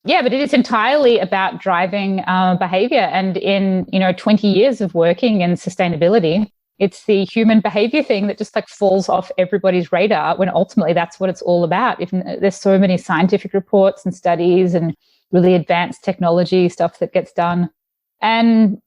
Yeah, but it is entirely about driving behavior. And in, 20 years of working in sustainability, it's the human behavior thing that just like falls off everybody's radar when ultimately that's what it's all about. If there's so many scientific reports and studies and really advanced technology stuff that gets done. And,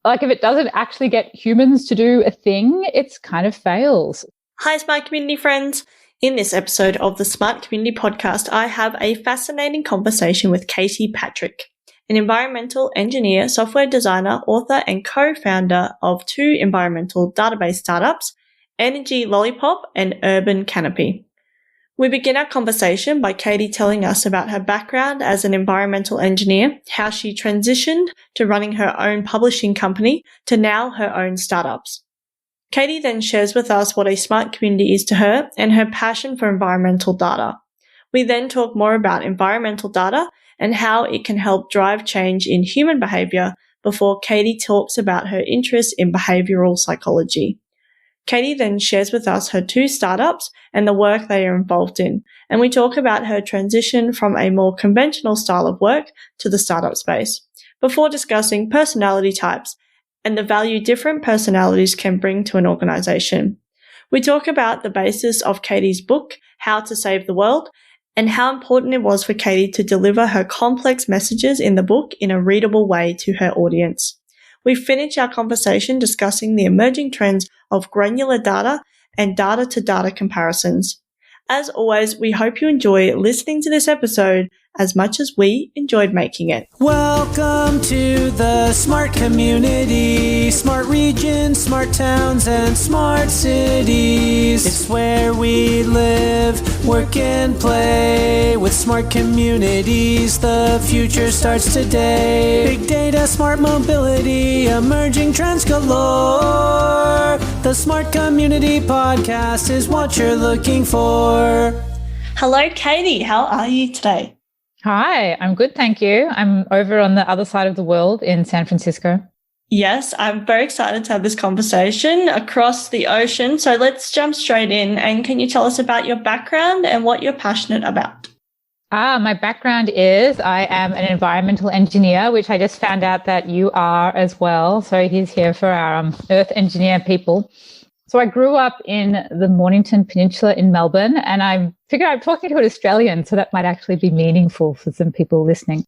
like if it doesn't actually get humans to do a thing, it's kind of fails. Hi, Smart Community friends. In this episode of the Smart Community Podcast, I have a fascinating conversation with Katie Patrick, an environmental engineer, software designer, author, and co-founder of two environmental database startups, Energy Lollipop and Urban Canopy. We begin our conversation by Katie telling us about her background as an environmental engineer, how she transitioned to running her own publishing company to now her own startups. Katie then shares with us what a smart community is to her and her passion for environmental data. We then talk more about environmental data and how it can help drive change in human behavior before Katie talks about her interest in behavioral psychology. Katie then shares with us her two startups and the work they are involved in, and we talk about her transition from a more conventional style of work to the startup space, before discussing personality types and the value different personalities can bring to an organization. We talk about the basis of Katie's book, How to Save the World, and how important it was for Katie to deliver her complex messages in the book in a readable way to her audience. We finish our conversation discussing the emerging trends of granular data and data-to-data comparisons. As always, we hope you enjoy listening to this episode as much as we enjoyed making it. Welcome to the smart community, smart regions, smart towns, and smart cities. It's where we live, work, and play. With smart communities, the future starts today. Big data, smart mobility, emerging trends galore. The Smart Community Podcast is what you're looking for. Hello, Katie. How are you today? Hi, I'm good, thank you. I'm over on the other side of the world in San Francisco. Yes, I'm very excited to have this conversation across the ocean. So let's jump straight in. And can you tell us about your background and what you're passionate about? My background is I am an environmental engineer, which I just found out that you are as well. So he's here for our Earth engineer people. So I grew up in the Mornington Peninsula in Melbourne, and I figured I'm talking to an Australian, so that might actually be meaningful for some people listening.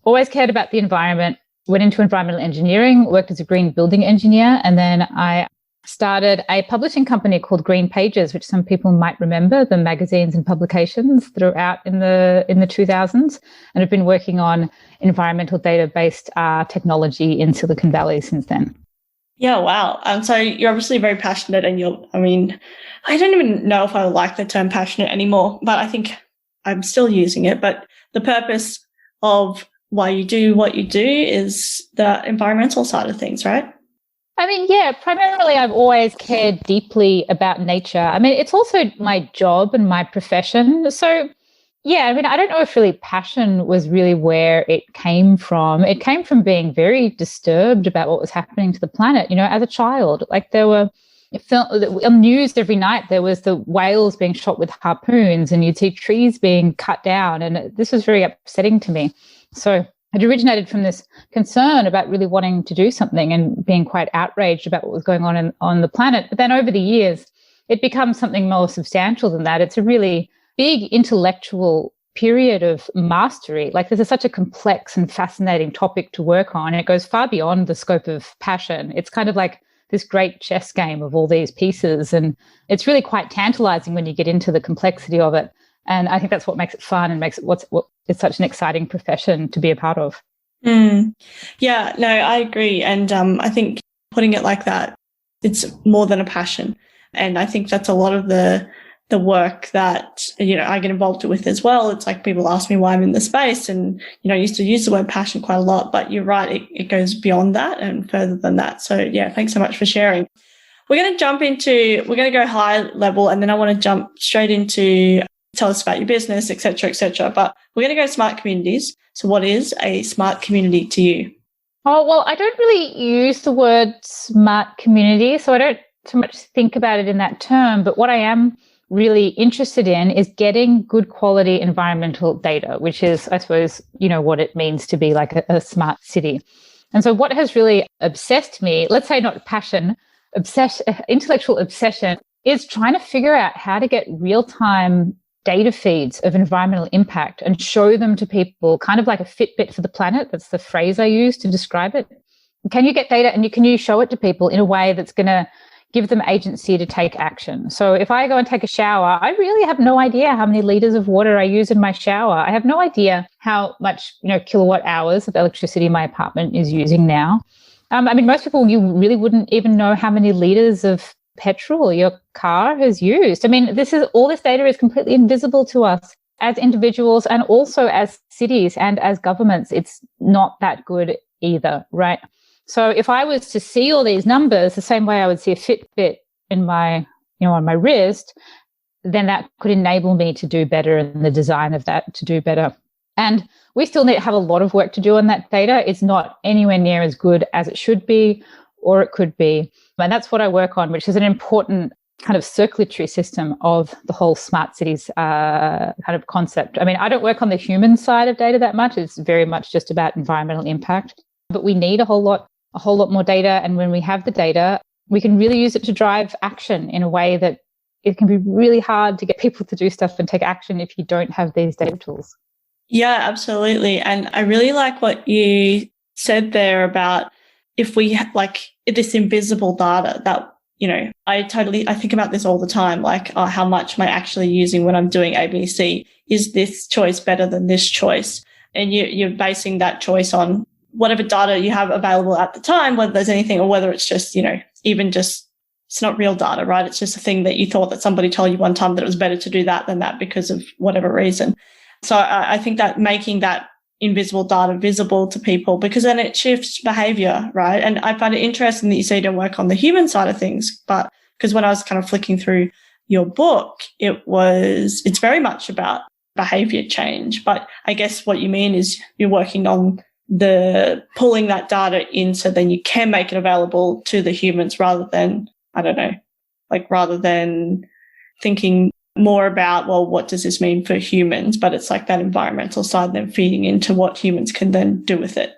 Always cared about the environment, went into environmental engineering, worked as a green building engineer, and then I started a publishing company called Green Pages, which some people might remember, the magazines and publications that are out in the 2000s, and have been working on environmental data-based technology in Silicon Valley since then. Yeah, wow. So you're obviously very passionate and I don't even know if I like the term passionate anymore, but I think I'm still using it. But the purpose of why you do what you do is the environmental side of things, right? Yeah, primarily I've always cared deeply about nature. It's also my job and my profession. So yeah, I don't know if really passion was really where it came from. It came from being very disturbed about what was happening to the planet. As a child, like on the news every night, there was the whales being shot with harpoons and you'd see trees being cut down. And this was very upsetting to me. So it originated from this concern about really wanting to do something and being quite outraged about what was going on the planet. But then over the years, it becomes something more substantial than that. It's a really big intellectual period of mastery. Like this is such a complex and fascinating topic to work on. And it goes far beyond the scope of passion. It's kind of like this great chess game of all these pieces. And it's really quite tantalizing when you get into the complexity of it. And I think that's what makes it fun and makes it what it's such an exciting profession to be a part of. Yeah, no, I agree. And I think putting it like that, it's more than a passion. And I think that's a lot of the work that, I get involved with as well. It's like people ask me why I'm in the space and, I used to use the word passion quite a lot, but you're right. It goes beyond that and further than that. So yeah, thanks so much for sharing. We're going to go high level and then I want to jump straight into tell us about your business, et cetera, et cetera. But we're going to go smart communities. So what is a smart community to you? Oh, well, I don't really use the word smart community, so I don't so much think about it in that term. But what I am really interested in is getting good quality environmental data, which is, I suppose, what it means to be like a smart city. And so what has really obsessed me, let's say not passion, intellectual obsession, is trying to figure out how to get real-time data feeds of environmental impact and show them to people, kind of like a Fitbit for the planet. That's the phrase I use to describe it. Can you get data and can you show it to people in a way that's going to give them agency to take action? So if I go and take a shower, I really have no idea how many liters of water I use in my shower. I have no idea how much, kilowatt hours of electricity my apartment is using now. Most people, you really wouldn't even know how many liters of petrol your car has used. All this data is completely invisible to us as individuals and also as cities and as governments. It's not that good either, right? So if I was to see all these numbers the same way I would see a Fitbit in my, on my wrist, then that could enable me to do better and the design of that to do better. And we still need to have a lot of work to do on that data. It's not anywhere near as good as it should be or it could be. And that's what I work on, which is an important kind of circulatory system of the whole smart cities kind of concept. I don't work on the human side of data that much. It's very much just about environmental impact. But we need a whole lot more data. And when we have the data, we can really use it to drive action in a way that it can be really hard to get people to do stuff and take action if you don't have these data tools. Yeah, absolutely. And I really like what you said there about if we this invisible data that, I think about this all the time, how much am I actually using when I'm doing ABC? Is this choice better than this choice? And you're basing that choice on whatever data you have available at the time, whether there's anything or whether it's just, even just, it's not real data, right? It's just a thing that you thought that somebody told you one time that it was better to do that than that because of whatever reason. So I think that making that invisible data visible to people, because then it shifts behavior, right? And I find it interesting that you say you don't work on the human side of things, but because when I was kind of flicking through your book, it's very much about behavior change. But I guess what you mean is you're working on the pulling that data in so then you can make it available to the humans rather than, rather than thinking more about, well, what does this mean for humans? But it's like that environmental side then feeding into what humans can then do with it.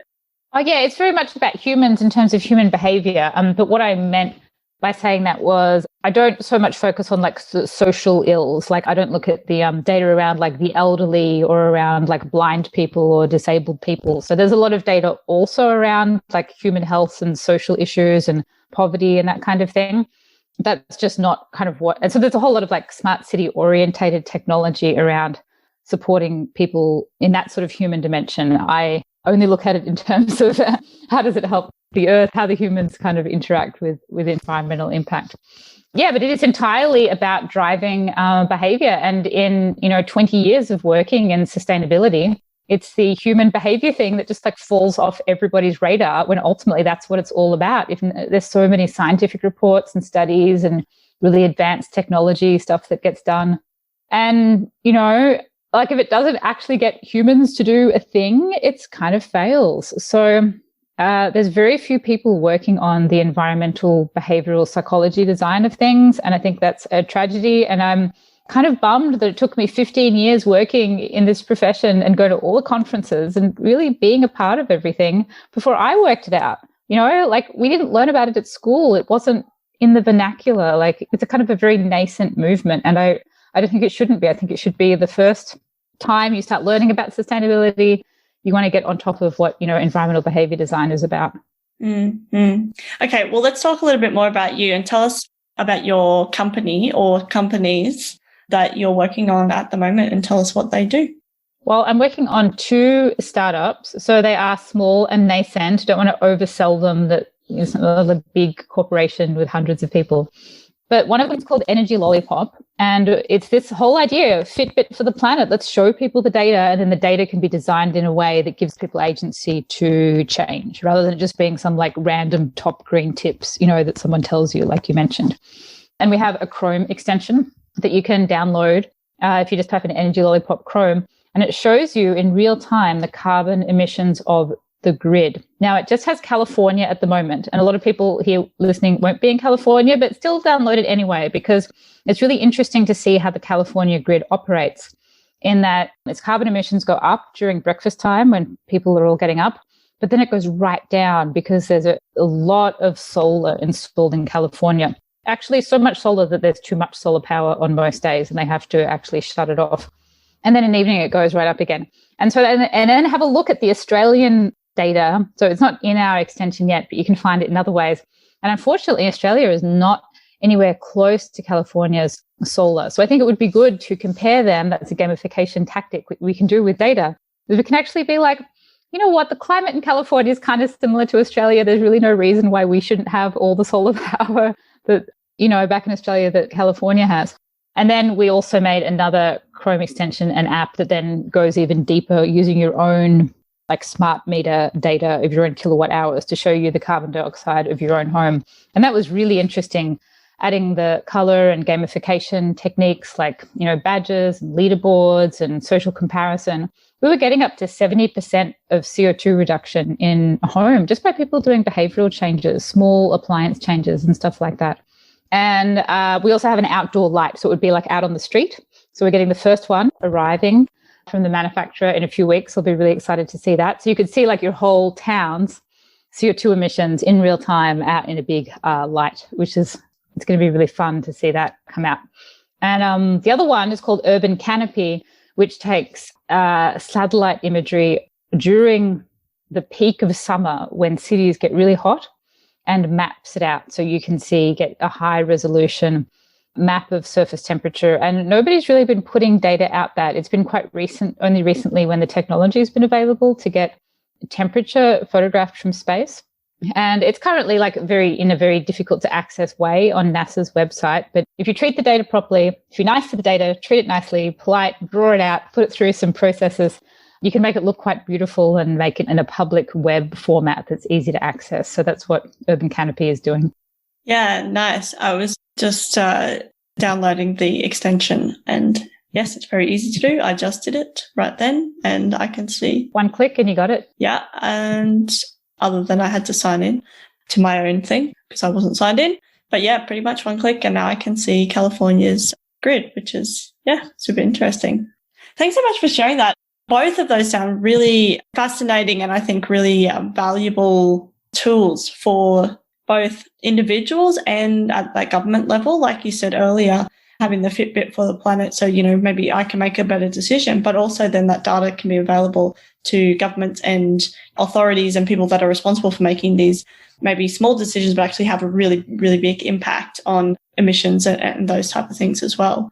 Oh, yeah, it's very much about humans in terms of human behavior. But what I meant by saying that was I don't so much focus on social ills. I don't look at the data around the elderly or around blind people or disabled people. So there's a lot of data also around human health and social issues and poverty and that kind of thing. That's just not kind of what, and so there's a whole lot of smart city orientated technology around supporting people in that sort of human dimension. I only look at it in terms of how does it help the earth, how the humans kind of interact with environmental impact. Yeah, but it is entirely about driving behavior. And in 20 years of working in sustainability, it's the human behavior thing that just falls off everybody's radar when ultimately that's what it's all about. There's so many scientific reports and studies and really advanced technology stuff that gets done. And, if it doesn't actually get humans to do a thing, it's kind of fails. So there's very few people working on the environmental behavioral psychology design of things. And I think that's a tragedy. And I'm kind of bummed that it took me 15 years working in this profession and go to all the conferences and really being a part of everything before I worked it out. We didn't learn about it at school. It wasn't in the vernacular. It's a kind of a very nascent movement. And I don't think it shouldn't be. I think it should be the first time you start learning about sustainability. You want to get on top of what, environmental behavior design is about. Mm-hmm. Okay, well, let's talk a little bit more about you and tell us about your company or companies that you're working on at the moment and tell us what they do. Well, I'm working on 2 startups. So they are small and nascent. Don't want to oversell them that it's a big corporation with hundreds of people. But one of them is called Energy Lollipop. And it's this whole idea of Fitbit for the planet. Let's show people the data, and then the data can be designed in a way that gives people agency to change rather than just being some random top green tips, that someone tells you, like you mentioned. And we have a Chrome extension that you can download if you just type in Energy Lollipop Chrome, and it shows you in real time the carbon emissions of the grid. Now, it just has California at the moment, and a lot of people here listening won't be in California, but still download it anyway, because it's really interesting to see how the California grid operates, in that its carbon emissions go up during breakfast time when people are all getting up, but then it goes right down because there's a lot of solar installed in California. Actually, so much solar that there's too much solar power on most days, and they have to actually shut it off. And then in the evening, it goes right up again. And so then have a look at the Australian data. So it's not in our extension yet, but you can find it in other ways. And unfortunately, Australia is not anywhere close to California's solar. So I think it would be good to compare them. That's a gamification tactic we can do with data. We can actually be like, you know what, the climate in California is kind of similar to Australia. There's really no reason why we shouldn't have all the solar power that, back in Australia that California has. And then we also made another Chrome extension, an app that then goes even deeper using your own like smart meter data of your own kilowatt hours to show you the carbon dioxide of your own home. And that was really interesting, adding the color and gamification techniques like, badges and leaderboards and social comparison. We were getting up to 70% of CO2 reduction in a home just by people doing behavioral changes, small appliance changes and stuff like that. And we also have an outdoor light. So it would be like out on the street. So we're getting the first one arriving from the manufacturer in a few weeks. I'll be really excited to see that. So you could see like your whole town's CO2 emissions in real time out in a big light, it's going to be really fun to see that come out. And the other one is called Urban Canopy, which takes satellite imagery during the peak of summer when cities get really hot and maps it out. So you can get a high resolution map of surface temperature. And nobody's really been putting data out that. It's been quite recent, only recently when the technology has been available to get temperature photographed from space. And it's currently in a very difficult to access way on NASA's website. But if you treat the data properly, if you're nice to the data, treat it nicely, polite, draw it out, put it through some processes, you can make it look quite beautiful and make it in a public web format that's easy to access. So that's what Urban Canopy is doing. Yeah, nice. I was just downloading the extension, and yes, it's very easy to do. I just did it right then, and I can see. One click and you got it. Yeah, and other than I had to sign in to my own thing because I wasn't signed in. But yeah, pretty much one click, and now I can see California's grid, which is, super interesting. Thanks so much for sharing that. Both of those sound really fascinating and I think really valuable tools for both individuals and at that government level, like you said earlier, having the Fitbit for the planet. So, maybe I can make a better decision, but also then that data can be available to governments and authorities and people that are responsible for making these maybe small decisions, but actually have a really, really big impact on emissions and those type of things as well.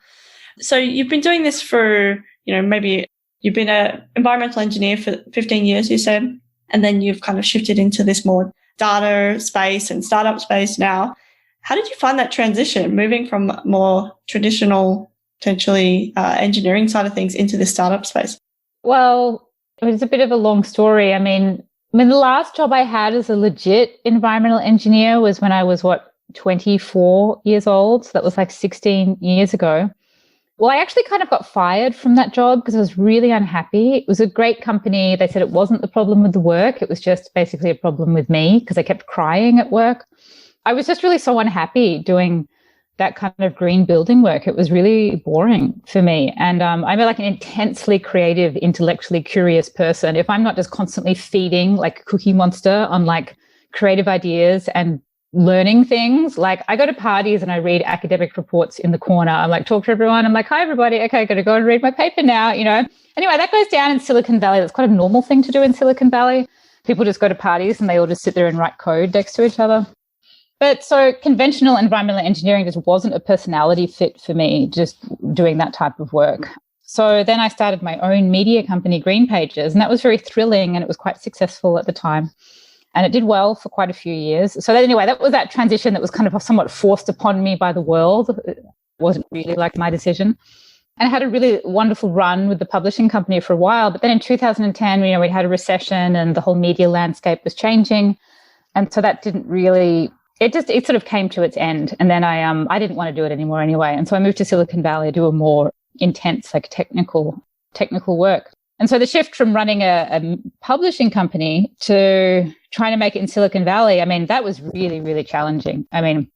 So you've been doing this for, maybe you've been an environmental engineer for 15 years, you said, and then you've kind of shifted into this more data space and startup space now. How did you find that transition, moving from more traditional, potentially engineering side of things into the startup space? Well, it's a bit of a long story. I mean, the last job I had as a legit environmental engineer was when I was, 24 years old. So that was 16 years ago. Well, I actually kind of got fired from that job because I was really unhappy. It was a great company. They said it wasn't the problem with the work. It was just basically a problem with me because I kept crying at work. I was just really so unhappy doing that kind of green building work. It was really boring for me. And I'm an intensely creative, intellectually curious person. If I'm not just constantly feeding like Cookie Monster on creative ideas and learning things, I go to parties and I read academic reports in the corner. I'm talk to everyone. I'm hi, everybody. Okay, got to go and read my paper now, Anyway, that goes down in Silicon Valley. That's quite a normal thing to do in Silicon Valley. People just go to parties and they all just sit there and write code next to each other. But so conventional environmental engineering just wasn't a personality fit for me, just doing that type of work. So then I started my own media company, Green Pages, and that was very thrilling and it was quite successful at the time. And it did well for quite a few years. So that was that transition that was kind of somewhat forced upon me by the world. It wasn't really my decision. And I had a really wonderful run with the publishing company for a while. But then in 2010, we had a recession and the whole media landscape was changing. And so that didn't really, it sort of came to its end. And then I didn't want to do it anymore anyway. And so I moved to Silicon Valley to do a more intense, technical work. And so the shift from running a publishing company to trying to make it in Silicon Valley, I mean, that was really, really challenging. I mean,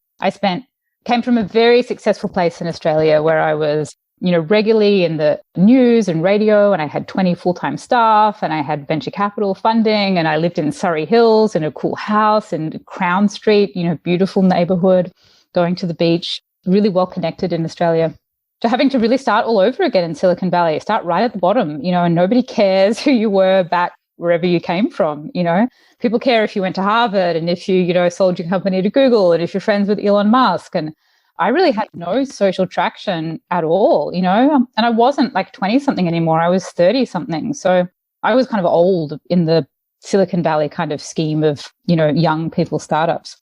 came from a very successful place in Australia where I was, regularly in the news and radio, and I had 20 full-time staff, and I had venture capital funding, and I lived in Surrey Hills in a cool house in Crown Street, beautiful neighborhood, going to the beach, really well connected in Australia, to having to really start all over again in Silicon Valley, start right at the bottom, and nobody cares who you were back wherever you came from. People care if you went to Harvard and if you, sold your company to Google and if you're friends with Elon Musk. And I really had no social traction at all, and I wasn't like 20 something anymore. I was 30 something. So I was kind of old in the Silicon Valley kind of scheme of, young people startups.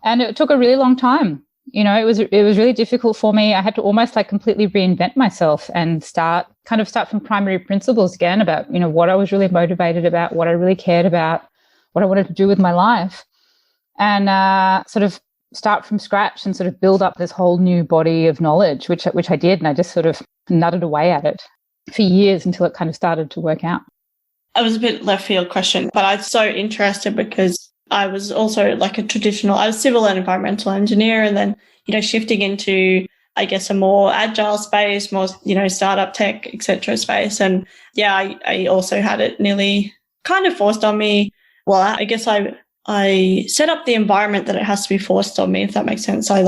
And it took a really long time. It was really difficult for me. I had to almost like completely reinvent myself and start from primary principles again about, what I was really motivated about, what I really cared about, what I wanted to do with my life, and sort of start from scratch and sort of build up this whole new body of knowledge, which I did. And I just sort of nutted away at it for years until it kind of started to work out. It was a bit left field question, but I'm so interested because I was also like I was civil and environmental engineer, and then, shifting into, I guess, a more agile space, more, startup tech, et cetera space. And yeah, I also had it nearly kind of forced on me. Well, I guess I set up the environment that it has to be forced on me, if that makes sense. I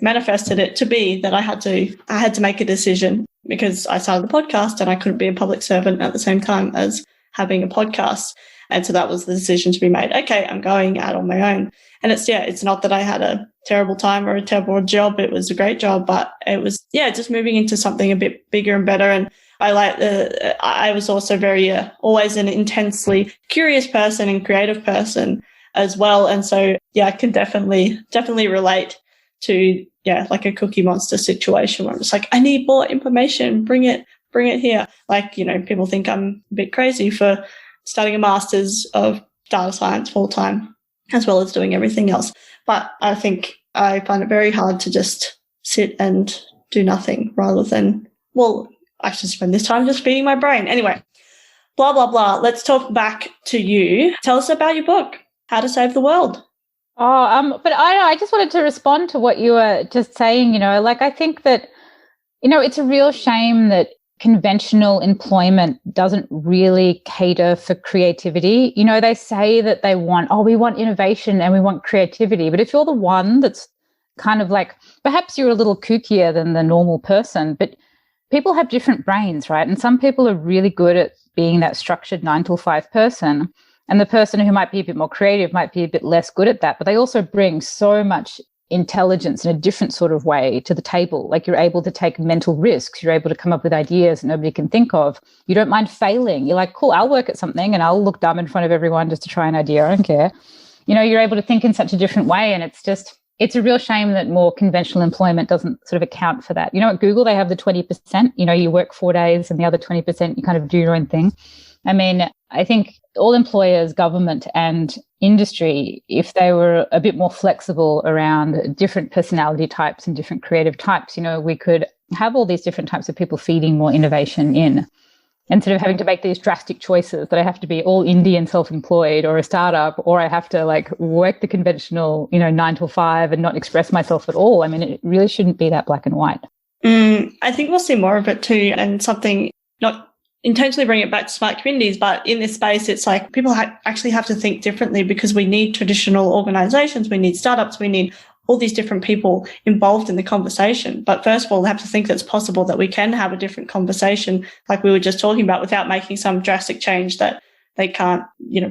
manifested it to be that I had to make a decision because I started the podcast and I couldn't be a public servant at the same time as having a podcast. And so that was the decision to be made. Okay, I'm going out on my own. And it's not that I had a terrible time or a terrible job. It was a great job, but it was, just moving into something a bit bigger and better. And I was also very, always an intensely curious person and creative person as well. And so, I can definitely relate to, like a Cookie Monster situation where I'm just like, I need more information, bring it here. Like, people think I'm a bit crazy for studying a master's of data science full time, as well as doing everything else. But I think I find it very hard to just sit and do nothing rather than, I should spend this time just feeding my brain. Anyway, blah, blah, blah. Let's talk back to you. Tell us about your book, How to Save the World. But I just wanted to respond to what you were just saying, I think that, it's a real shame that conventional employment doesn't really cater for creativity. They say that we want innovation and we want creativity. But if you're the one that's kind of like, perhaps you're a little kookier than the normal person, but people have different brains, right? And some people are really good at being that structured 9 to 5 person. And the person who might be a bit more creative might be a bit less good at that. But they also bring so much intelligence in a different sort of way to the table. Like you're able to take mental risks. You're able to come up with ideas that nobody can think of. You don't mind failing. You're like, cool, I'll work at something and I'll look dumb in front of everyone just to try an idea. I don't care. You're able to think in such a different way. And it's a real shame that more conventional employment doesn't sort of account for that. At Google, they have the 20%, you work 4 days and the other 20%, you kind of do your own thing. I mean, I think all employers, government and industry, if they were a bit more flexible around different personality types and different creative types, we could have all these different types of people feeding more innovation in, instead of having to make these drastic choices that I have to be all indie and self-employed or a startup, or I have to like work the conventional, 9 to 5 and not express myself at all. I mean, it really shouldn't be that black and white. I think we'll see more of it too, and something not intentionally bring it back to smart communities, but in this space, it's like people actually have to think differently because we need traditional organizations, we need startups, we need all these different people involved in the conversation. But first of all, we have to think that it's possible that we can have a different conversation like we were just talking about without making some drastic change that they can't,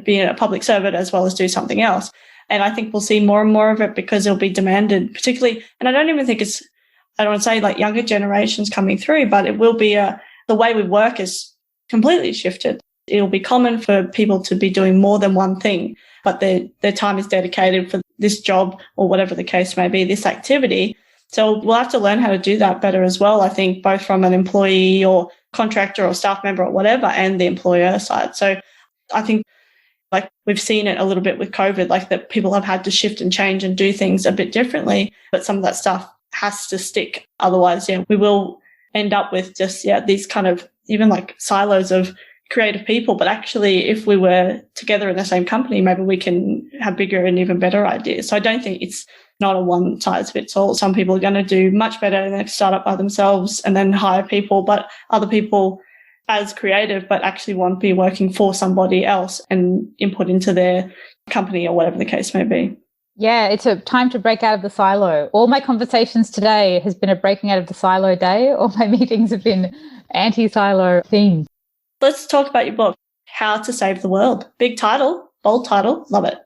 be a public servant as well as do something else. And I think we'll see more and more of it because it'll be demanded, particularly, and I don't even think I don't want to say like younger generations coming through, but it will be the way we work is completely shifted. It'll be common for people to be doing more than one thing, but their time is dedicated for this job or whatever the case may be, this activity. So we'll have to learn how to do that better as well, I think, both from an employee or contractor or staff member or whatever, and the employer side. So I think like we've seen it a little bit with COVID, like that people have had to shift and change and do things a bit differently, but some of that stuff has to stick. Otherwise, we will end up with just, these kind of even like silos of creative people. But actually, if we were together in the same company, maybe we can have bigger and even better ideas. So I don't think it's not a one size fits all. Some people are going to do much better and then start up by themselves and then hire people, but other people as creative, but actually won't be working for somebody else and input into their company or whatever the case may be. Yeah, it's a time to break out of the silo. All my conversations today has been a breaking out of the silo day. All my meetings have been anti-silo themed. Let's talk about your book, How to Save the World. Big title, bold title, love it.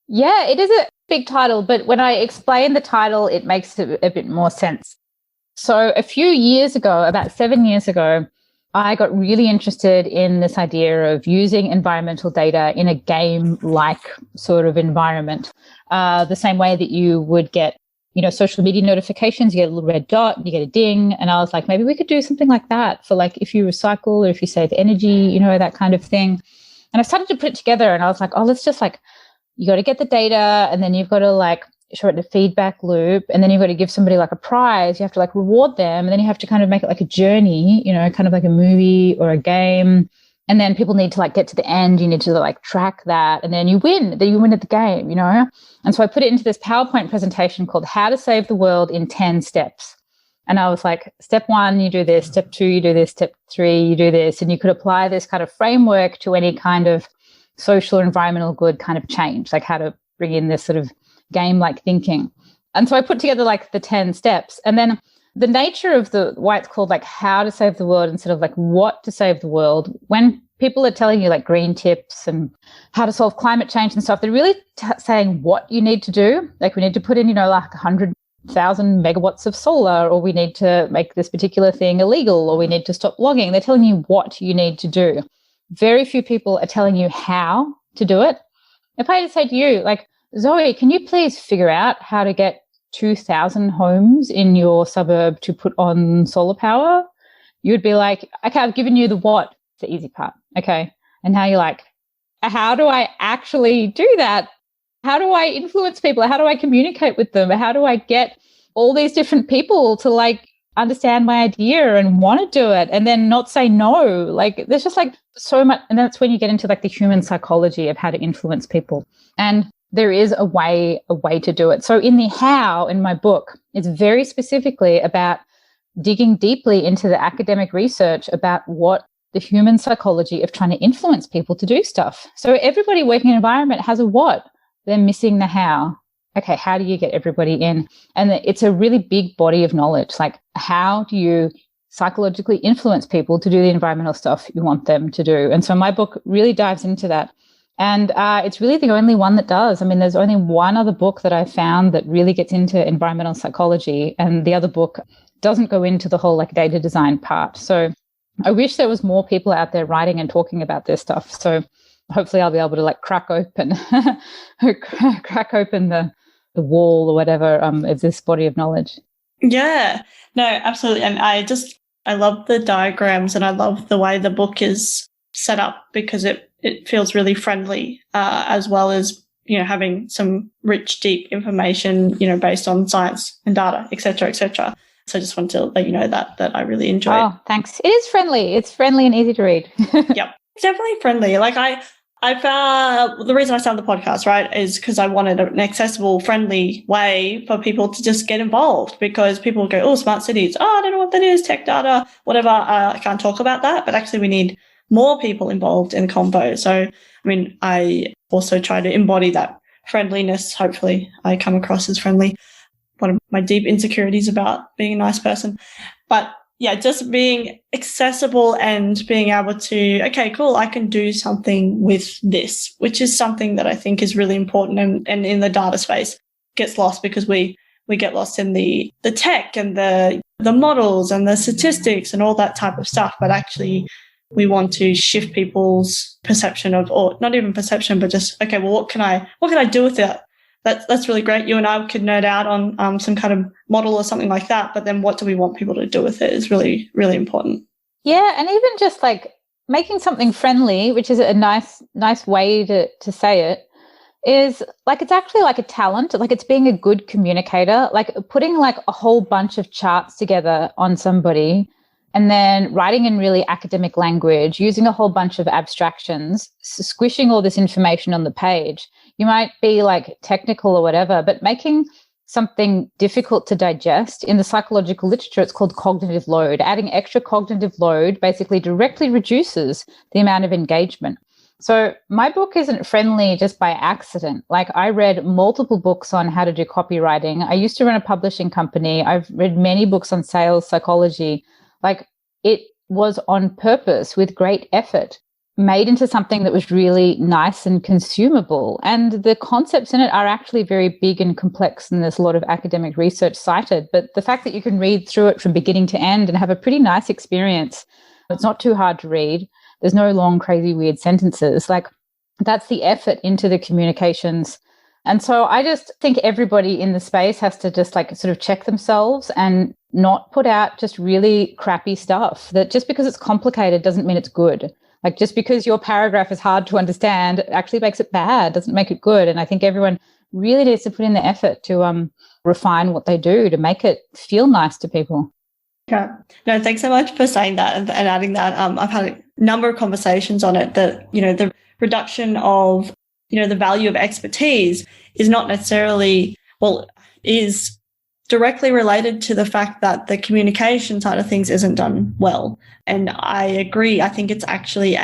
Yeah, it is a big title, but when I explain the title, it makes a bit more sense. So a few years ago, about 7 years ago, I got really interested in this idea of using environmental data in a game-like sort of environment, the same way that you would get, social media notifications. You get a little red dot, you get a ding, and I was like, maybe we could do something like that for like if you recycle or if you save energy, that kind of thing. And I started to put it together, and I was like, oh, let's just like, you got to get the data, and then you've got to like show it in a feedback loop, and then you've got to give somebody like a prize. You have to like reward them, and then you have to kind of make it like a journey, kind of like a movie or a game. And then people need to like get to the end. You need to like track that, and then you win. Then you win at the game, And so I put it into this PowerPoint presentation called How to Save the World in 10 Steps. And I was like, step 1, you do this. Step 2, you do this. Step 3, you do this. And you could apply this kind of framework to any kind of social or environmental good kind of change, like how to bring in this sort of game-like thinking. And so I put together like the 10 steps. And then the nature of why it's called like How to Save the World instead of like What to Save the World, when people are telling you like green tips and how to solve climate change and stuff, they're really saying what you need to do. Like we need to put in, like 100,000 megawatts of solar, or we need to make this particular thing illegal, or we need to stop logging. They're telling you what you need to do. Very few people are telling you how to do it. If I had to say to you, like, Zoe, can you please figure out how to get 2,000 homes in your suburb to put on solar power? You would be like, okay, I've given you the what, the easy part. Okay. And now you're like, how do I actually do that? How do I influence people? How do I communicate with them? How do I get all these different people to like understand my idea and want to do it and then not say no? Like there's just like so much. And that's when you get into like the human psychology of how to influence people. And there is a way to do it. So in the how in my book, it's very specifically about digging deeply into the academic research about what the human psychology of trying to influence people to do stuff. So everybody working in an environment has a what, they're missing the how. Okay, how do you get everybody in? And it's a really big body of knowledge. Like, how do you psychologically influence people to do the environmental stuff you want them to do? And so my book really dives into that. And it's really the only one that does. I mean, there's only one other book that I found that really gets into environmental psychology, and the other book doesn't go into the whole like data design part. So I wish there was more people out there writing and talking about this stuff. So hopefully I'll be able to like crack open the wall or whatever of this body of knowledge. Yeah, no, absolutely. And I love the diagrams, and I love the way the book is set up, because it feels really friendly, as well as, having some rich, deep information, based on science and data, et cetera, et cetera. So I just wanted to let you know that I really enjoy it. Oh, thanks. It is friendly. It's friendly and easy to read. Yep, it's definitely friendly. Like I found the reason I started the podcast, right, is because I wanted an accessible, friendly way for people to just get involved, because people go, oh, smart cities. Oh, I don't know what that is, tech data, whatever. I can't talk about that. But actually we need more people involved in the convo. So, I mean, I also try to embody that friendliness. Hopefully I come across as friendly. One of my deep insecurities about being a nice person. But yeah, just being accessible and being able to, okay, cool, I can do something with this, which is something that I think is really important, and in the data space gets lost, because we get lost in the tech and the models and the statistics and all that type of stuff. But actually we want to shift people's perception of, or not even perception, but just, okay, well, what can I do with it? That's really great. You and I could nerd out on some kind of model or something like that. But then what do we want people to do with it is really, really important. Yeah. And even just like making something friendly, which is a nice way to say it, is like, it's actually like a talent. Like, it's being a good communicator, like putting like a whole bunch of charts together on somebody and then writing in really academic language, using a whole bunch of abstractions, squishing all this information on the page. You might be like technical or whatever, but making something difficult to digest. In the psychological literature, it's called cognitive load. Adding extra cognitive load basically directly reduces the amount of engagement. So my book isn't friendly just by accident. Like, I read multiple books on how to do copywriting. I used to run a publishing company. I've read many books on sales psychology. Like, it was on purpose with great effort, made into something that was really nice and consumable. And the concepts in it are actually very big and complex, and there's a lot of academic research cited. But the fact that you can read through it from beginning to end and have a pretty nice experience, it's not too hard to read. There's no long, crazy, weird sentences. Like, that's the effort into the communications. And so I just think everybody in the space has to just like sort of check themselves and not put out just really crappy stuff. That just because it's complicated doesn't mean it's good. Like, just because your paragraph is hard to understand actually makes it bad, doesn't make it good. And I think everyone really needs to put in the effort to refine what they do to make it feel nice to people. Yeah. No, thanks so much for saying that and adding that. I've had a number of conversations on it that, you know, the reduction of, you know, the value of expertise is not necessarily, is directly related to the fact that the communication side of things isn't done well. And I agree. I think it's actually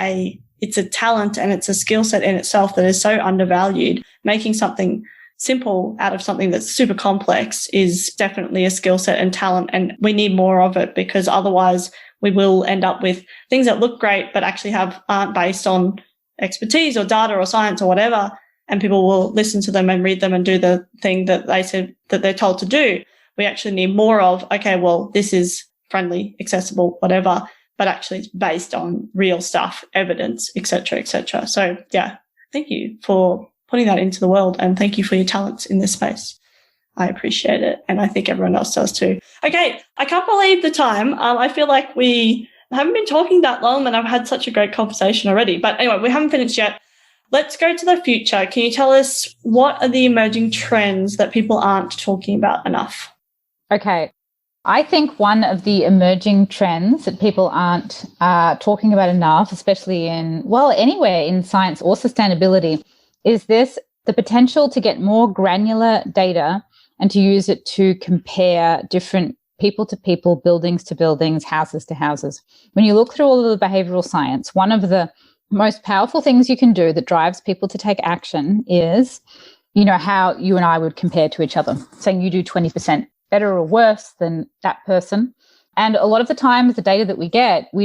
it's a talent and it's a skill set in itself that is so undervalued. Making something simple out of something that's super complex is definitely a skill set and talent, and we need more of it, because otherwise we will end up with things that look great but actually aren't based on expertise or data or science or whatever, and people will listen to them and read them and do the thing that they said that they're told to do. We actually need more of, okay, well, this is friendly, accessible, whatever, but actually it's based on real stuff, evidence, et cetera, et cetera. So yeah, thank you for putting that into the world, and thank you for your talents in this space. I appreciate it, and I think everyone else does too. Okay, I can't believe the time. I feel like we haven't been talking that long, and I've had such a great conversation already. But anyway, we haven't finished yet. Let's go to the future. Can you tell us what are the emerging trends that people aren't talking about enough? Okay. I think one of the emerging trends that people aren't talking about enough, especially anywhere in science or sustainability, is the potential to get more granular data and to use it to compare different people to people, buildings to buildings, houses to houses. When you look through all of the behavioral science, one of the most powerful things you can do that drives people to take action is, you know, how you and I would compare to each other, saying you do 20% better or worse than that person. And a lot of the times the data that we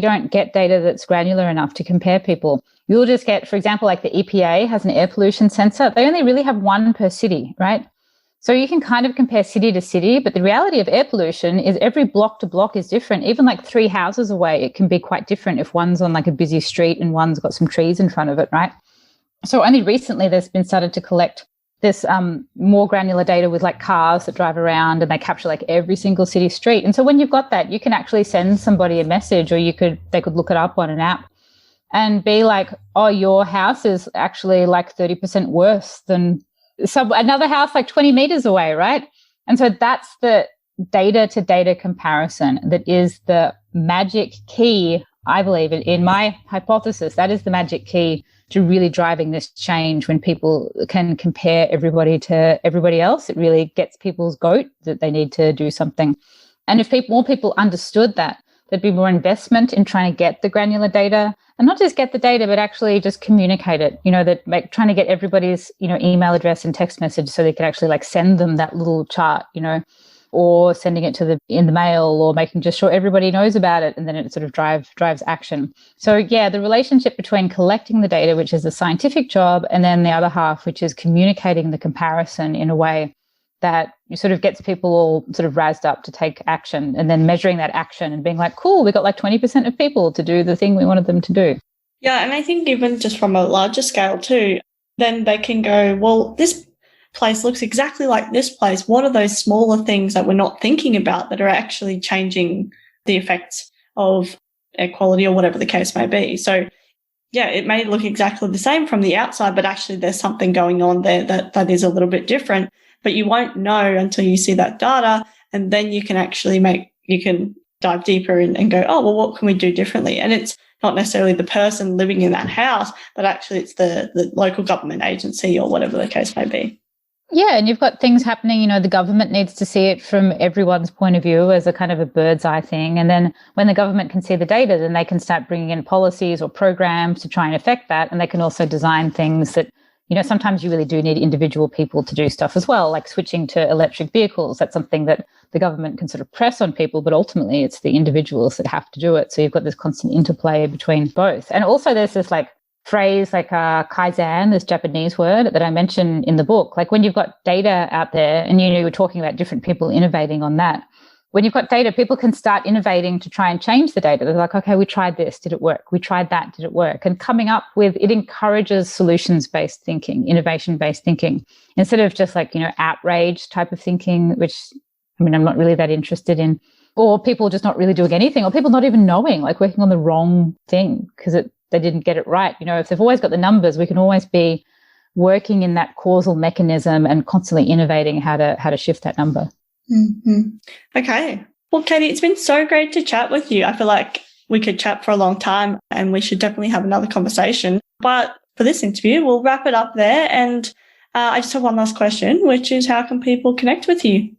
don't get data that's granular enough to compare people. You'll just get, for example, like the EPA has an air pollution sensor. They only really have one per city, right? So you can kind of compare city to city, but the reality of air pollution is every block to block is different. Even like 3 houses away, it can be quite different if one's on like a busy street and one's got some trees in front of it, right? So only recently there's been started to collect this more granular data with like cars that drive around, and they capture like every single city street. And so when you've got that, you can actually send somebody a message, or they could look it up on an app and be like, oh, your house is actually like 30% worse than another house like 20 meters away, right? And so that's the data to data comparison that is the magic key, I believe, in my hypothesis. That is the magic key to really driving this change. When people can compare everybody to everybody else, it really gets people's goat that they need to do something. And if more people understood that, there'd be more investment in trying to get the granular data, and not just get the data, but actually just communicate it, you know, trying to get everybody's, you know, email address and text message so they could actually like send them that little chart, you know, or sending it in the mail, or making just sure everybody knows about it, and then it sort of drives action. So yeah, the relationship between collecting the data, which is a scientific job, and then the other half, which is communicating the comparison in a way that sort of gets people all sort of razzed up to take action, and then measuring that action and being like, cool, we got like 20% of people to do the thing we wanted them to do. Yeah, and I think even just from a larger scale too, then they can go, well, this place looks exactly like this place. What are those smaller things that we're not thinking about that are actually changing the effects of air quality or whatever the case may be? So yeah, it may look exactly the same from the outside, but actually there's something going on there that is a little bit different, but you won't know until you see that data, and then you can actually dive deeper and go, oh, well, what can we do differently? And it's not necessarily the person living in that house, but actually it's the local government agency or whatever the case may be. Yeah, and you've got things happening, the government needs to see it from everyone's point of view as a kind of a bird's eye thing. And then when the government can see the data, then they can start bringing in policies or programs to try and affect that. And they can also design things that, sometimes you really do need individual people to do stuff as well, like switching to electric vehicles. That's something that the government can sort of press on people, but ultimately it's the individuals that have to do it. So you've got this constant interplay between both. And also there's this phrase like kaizen, this Japanese word that I mentioned in the book. Like when you've got data out there and you were talking about different people innovating on that. When you've got data, people can start innovating to try and change the data. They're like, okay, we tried this, did it work? We tried that, did it work? And coming up with, it encourages solutions-based thinking, innovation-based thinking, instead of just outrage type of thinking, which, I'm not really that interested in, or people just not really doing anything, or people not even knowing, working on the wrong thing because they didn't get it right. If they've always got the numbers, we can always be working in that causal mechanism and constantly innovating how to shift that number. Mm-hmm. Okay. Well, Katie, it's been so great to chat with you. I feel like we could chat for a long time and we should definitely have another conversation. But for this interview, we'll wrap it up there. And I just have one last question, which is how can people connect with you?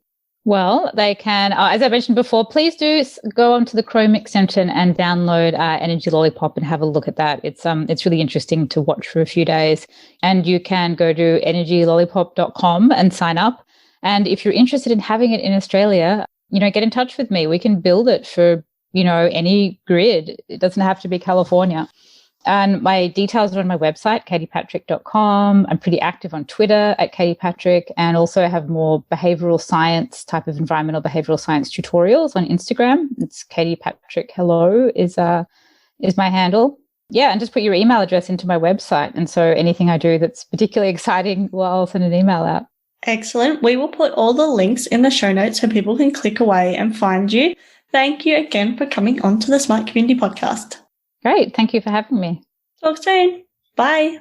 Well, they can, as I mentioned before, please do go onto the Chrome extension and download Energy Lollipop and have a look at that. It's really interesting to watch for a few days. And you can go to energylollipop.com and sign up. And if you're interested in having it in Australia, get in touch with me. We can build it for, any grid. It doesn't have to be California. And my details are on my website, katiepatrick.com. I'm pretty active on Twitter at katiepatrick, and also have more behavioral science type of environmental behavioral science tutorials on Instagram. It's katiepatrickhello is my handle. Yeah, and just put your email address into my website. And so anything I do that's particularly exciting, well, I'll send an email out. Excellent. We will put all the links in the show notes so people can click away and find you. Thank you again for coming on to the Smart Community Podcast. Great. Thank you for having me. Talk soon. Bye.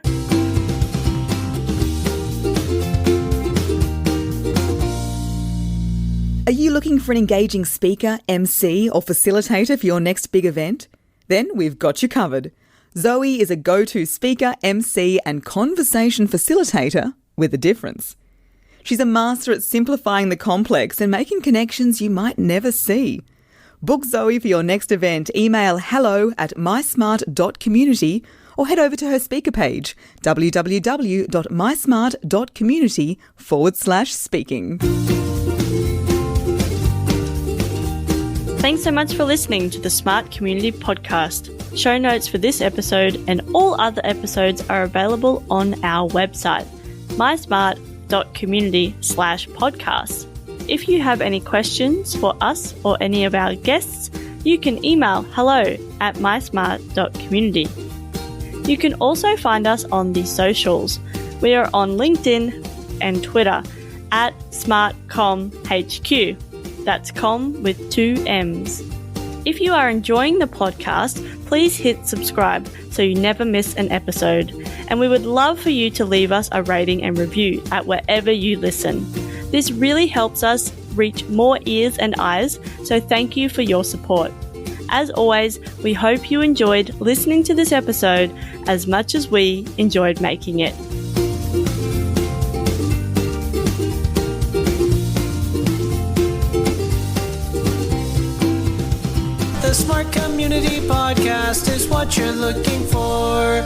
Are you looking for an engaging speaker, MC, or facilitator for your next big event? Then we've got you covered. Zoe is a go-to speaker, MC, and conversation facilitator with a difference. She's a master at simplifying the complex and making connections you might never see. Book Zoe for your next event. Email hello@mysmart.community or head over to her speaker page, www.mysmart.community/speaking. Thanks so much for listening to the Smart Community Podcast. Show notes for this episode and all other episodes are available on our website, mysmart.community/podcasts. If you have any questions for us or any of our guests, you can email hello@mysmart.community. You can also find us on the socials. We are on LinkedIn and Twitter @SmartComHQ. That's com with 2 M's. If you are enjoying the podcast, please hit subscribe so you never miss an episode. And we would love for you to leave us a rating and review at wherever you listen. This really helps us reach more ears and eyes, so thank you for your support. As always, we hope you enjoyed listening to this episode as much as we enjoyed making it. The Smart Community Podcast is what you're looking for.